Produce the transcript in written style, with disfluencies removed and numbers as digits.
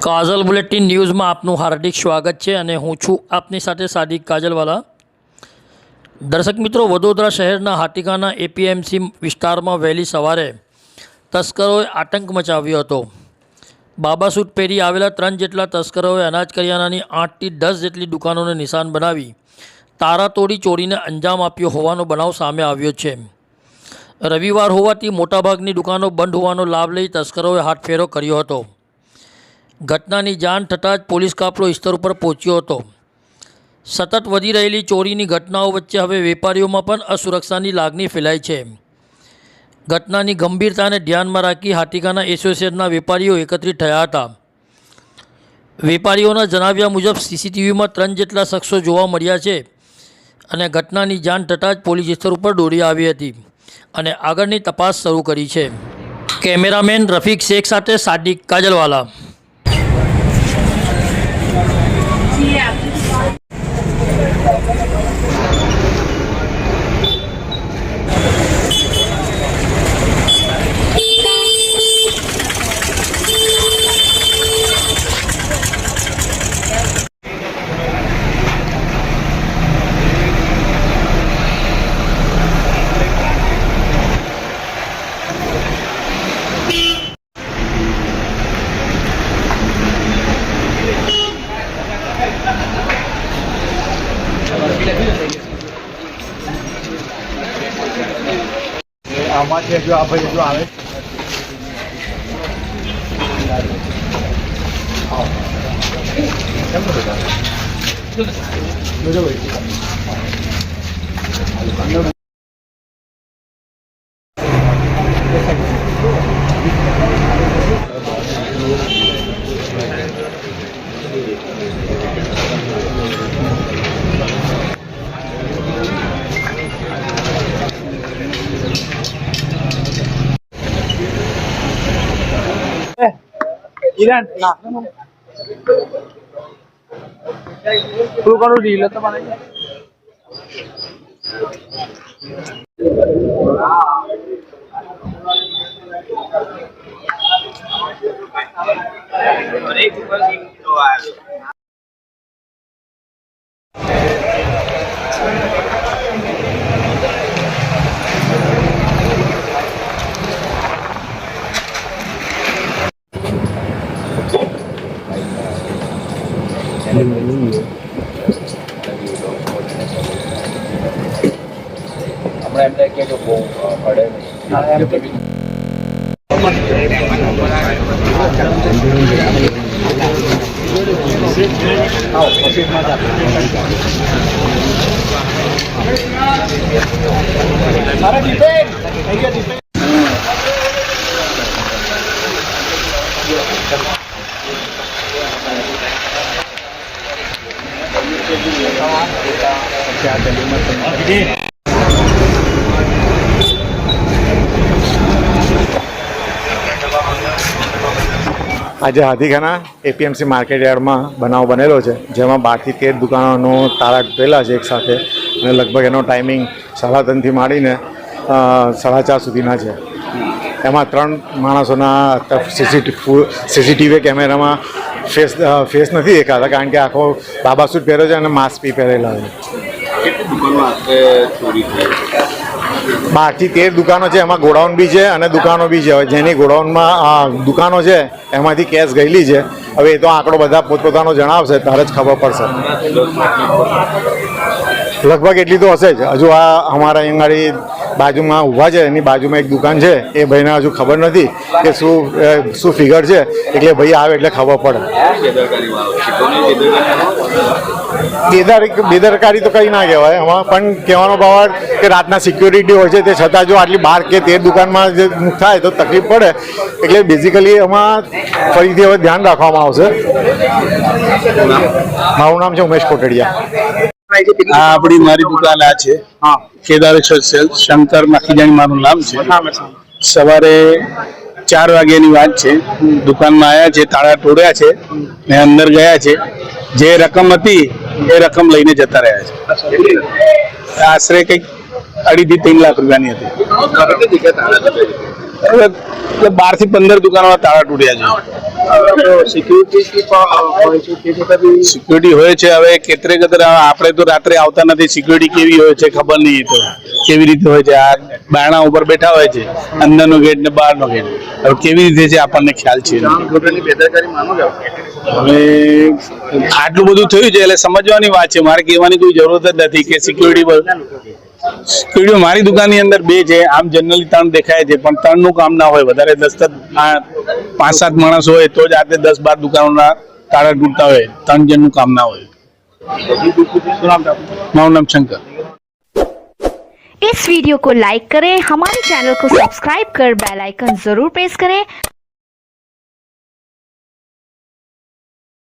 काजल bulletin news में आपનું हार्दिक स्वागत है અને હું છું આપની સાથે સાદિક કાજલવાલા। દર્શક મિત્રો, વડોદરા શહેરના હાટીકાના એપીએમસી વિસ્તારમાં વહેલી સવારે તસ્કરોએ આતંક મચાવ્યો હતો। બાબાસૂટ પહેરી આવેલા 3 જેટલા તસ્કરોએ અનાજ કરિયાણાની 8 થી 10 જેટલી દુકાનોને નિશાન બનાવી તારાતોડી ચોરીને અંજામ આપ્યો હોવાનો બનાવ સામે આવ્યો છે। રવિવાર હોવાથી મોટાભાગની દુકાનો બંધ હોવાનો લાભ લઈ તસ્કરોએ હાથફેરો કર્યો હતો। ઘટનાની જાણ થતાં જ પોલીસ કાફલો સ્થળ પર પહોંચ્યો હતો। સતત વધી રહેલી ચોરીની ઘટનાઓ વચ્ચે હવે વેપારીઓમાં પણ અસુરક્ષાની લાગણી ફેલાઈ છે। ઘટનાની ગંભીરતાને ધ્યાનમાં રાખી હાટીકાના એસોસિએશનના વેપારીઓ એકત્રિત થયા હતા। વેપારીઓના જણાવ્યા મુજબ સીસીટીવીમાં 3 જેટલા શખ્સો જોવા મળ્યા છે અને ઘટનાની જાણ થતાં જ પોલીસ સ્થળ ઉપર દોડી આવી હતી અને આગળની તપાસ શરૂ કરી છે। કેમેરામેન રફીક શેખ સાથે સાદિક કાજલવાલા। आमाचे जो आप जो आवे Iran, nah, lu kalau di lihat apa lagi? हमारे अंदर क्या जो वो पड़े આજે હાથીખાના એપીએમસી માર્કેટ યાર્ડમાં બનાવ બનેલો છે, જેમાં 12 થી 13 દુકાનોનો તાળા તૂટેલા છે એક સાથે અને લગભગ એનો ટાઈમિંગ 3:30થી માંડીને 4:30 સુધીના છે। એમાં 3 માણસોના સીસીટીવી કેમેરામાં ફેસ નથી દેખાતા, કારણ કે આખો બાબાસૂટ પહેર્યો છે અને માસ્ક બી પહેરેલા છે। 12 થી 13 દુકાનો છે, એમાં ગોડાઉન બી છે અને દુકાનો બી છે। જેની ગોડાઉનમાં દુકાનો છે એમાંથી કેશ ગયેલી છે। હવે એ તો આંકડો બધા પોતપોતાનો જણાવશે ત્યારે જ ખબર પડશે। લગભગ એટલી તો હશે જ। હજુ આ અમારા અહીંયાળી બાજુમાં ઊભા છે, એની બાજુમાં એક દુકાન છે, એ ભાઈને હજુ ખબર નથી કે શું ફિગર છે, એટલે ભાઈ આવે એટલે ખબર પડે। બેદરકારી તો કંઈ ના કહેવાય એમાં, પણ કહેવાનો ભાવ કે રાતના સિક્યોરિટી હોય છે, તે છતાં જો આટલી 12 કે 13 દુકાનમાં જે થાય તો તકલીફ પડે, એટલે બેઝિકલી એમાં ફરીથી હવે ધ્યાન રાખવામાં આવશે। મારું નામ છે ઉમેશ કોટડિયા। આપણી મારી દુકાન આ છે, કેદારેશ્વર સેલ્સ, શંકર માખીજાણી મારું નામ છે। સવારે 4 વાગ્યાની વાત છે, દુકાનમાં આવ્યા છે, તાળા તોડ્યા છે ને અંદર ગયા છે। જે રકમ હતી એ રકમ લઈને જતા રહ્યા છે। આશરે કંઈક 2.5 થી 3 લાખ રૂપિયાની હતી। 12 થી 15 દુકાનોમાં તાળા તૂટ્યા છે। સિક્યુરિટી હોય છે. હવે કેતરે આપણે તો રાત્રે આવતા નથી, સિક્યુરિટી કેવી હોય છે ખબર નહીં. તો કેવી રીતે હોય છે, આ બારણા ઉપર બેઠા હોય છે, અંદરનો ગેટ ને બહારનો ગેટ. હવે કેવી રીતે છે આપણને ખ્યાલ છે. હવે આટલું બધું થયું છે એટલે સમજવાની વાત છે. મારે કહેવાની કોઈ જરૂરત જ નથી કે સિક્યુરિટી મારી દુકાનની અંદર 2 છે. આમ જનરલી 3 દેખાય છે, પણ 3 નું કામ ના હોય. વધારે 5-7 માણસ હોય તો જ આતે 10-12 દુકાનોના તાળા તૂટતા હોય. 3 જણનું કામ ના હોય. મારું નામ शंकर. इस वीडियो को लाइक करें, हमारे चैनल को सब्सक्राइब कर बेल आइकन जरूर प्रेस करें